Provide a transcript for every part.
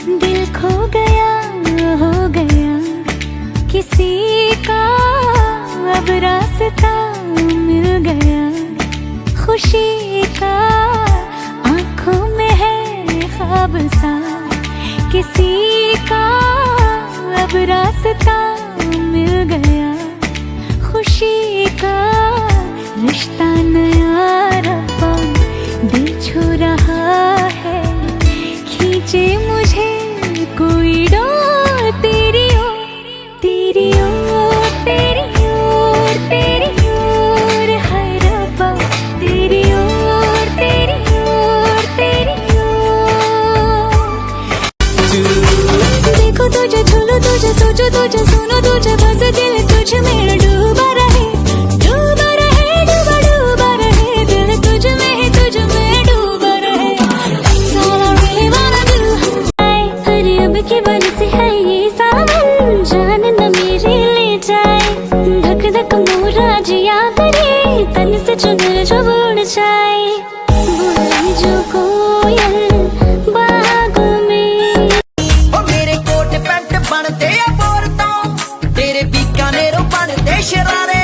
दिल खो गया, हो गया किसी का, अब रास्ता मिल गया खुशी का। आंखों में है ख्वाब सा किसी का, अब रास्ता मिल गया खुशी का। रिश्ता नया रब्बा दिल छू रहा है, खींचे मुझे कोई डोर तेरी ओर, तेरी ओर, तेरी ओर, तेरी ओर है रब्बा, तेरी ओर, तेरी ओर, तेरी ओर। देखो तुझे, झूलो तुझे, सोचो तुझे, सुनो तुझे, बस दिल तुझ में डूबा रहे, डूबा रहे, डूबा डूबा रहे, दिल तुझ में ही, तुझ में डूबा रहे। That's all I really wanna do। अरे अब की बन से है ये सावन, जान न मेरी ले जाए, धक धक मोरा जिया करे, तन से चुनर जो उड़ जाए, बोले जो कोयल बागों में। ओ मेरे कोट पैंट बनते आ बोरतों, तेरे बीकानेरों बनते शरारे।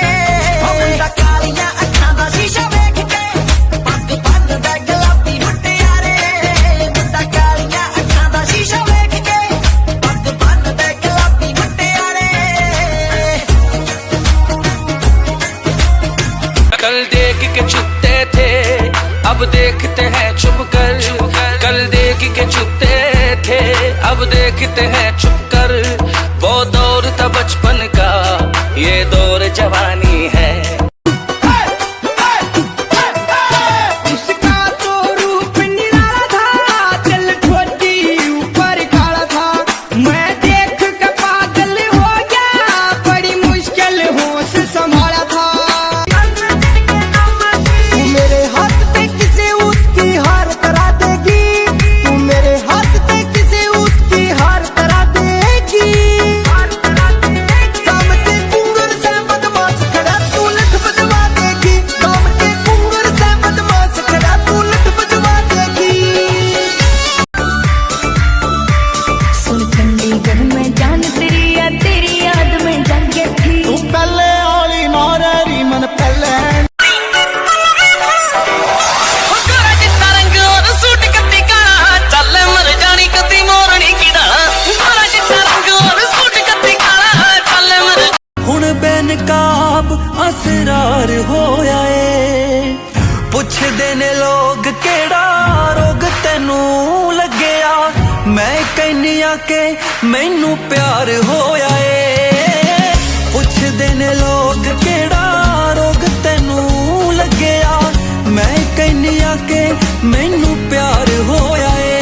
ओ मुंडा कालियां अखां दा शीशा वेख के, पग बन्नदा गुलाबी मुटियारे। मुंडा कालियां अखां दा शीशा वेख के, पग बन्नदा गुलाबी मुटियारे। कल देख के छुपते थे, अब देखते हैं छुप कर। कल देख के छुपते थे, अब देखते हैं छुप कर। वो दौर था बचपन का, ये दौर जवानी है। उसका तो रूप निराला था, चल ठोडी ऊपर काला था। मैं देख के पागल हो गया, बड़ी मुश्किल होश संभाला था। तू मेरे हाथ पे किसे उसकी हार करा देगी, तू मेरे हाथ पे किसे उसकी हार करा देगी। काम के कुंगल से बदमाश खड़ा तू लठ बजवा देगी, काम के कुंगल से बदमाश खड़ा तू लठ बजवा देगी। सुन चंडीगढ़ में जान तेरी या तेरी याद में जागे थी। तू पहले आली नारी मन पहले। हुण बेनकाब असरार होया ए, पुछदे ने लोग केड़ा रोग तेनू लगया। मैं कहनिया के मैनू प्यार होया ए, पुछदे ने लोग केड़ा रोग तेनू लगया। मैं कहनिया के मैनू प्यार होया ए।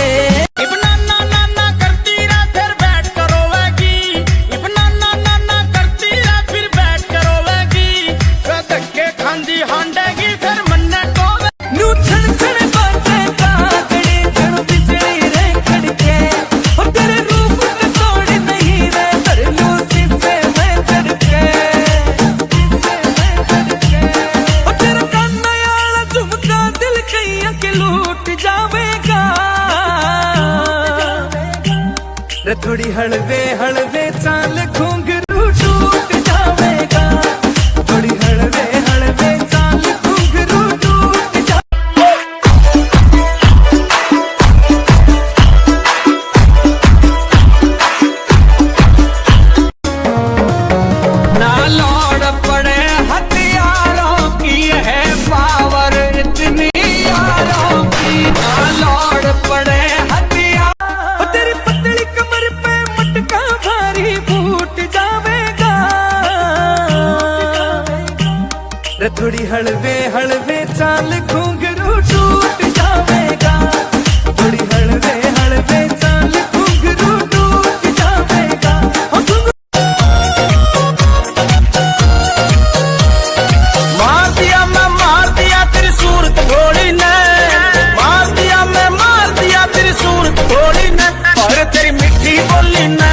थोड़ी हलवे हलवे चाल घुंघरू टूट जावेगा, थोड़ी हलवे हलवे चाल घुंघरू टूट जावेगा। ना लौड़ पड़े हथियारों की है पावर इतनी यारों की, ना लौड़ पड़े हथियार। तेरी पतली कमर पे मटका भारी फूट जावेगा। रे थोड़ी हलवे हलवे चाल घुंघरू टूट जावेगा, थोड़ी हलवे हलवे चाल घुंघरू टूट जावेगा। मार दिया मैं मार दिया तेरी सूरत भोली ने, मार दिया मैं मार दिया तेरी सूरत भोली ने, और तेरी मिठी बोली ने।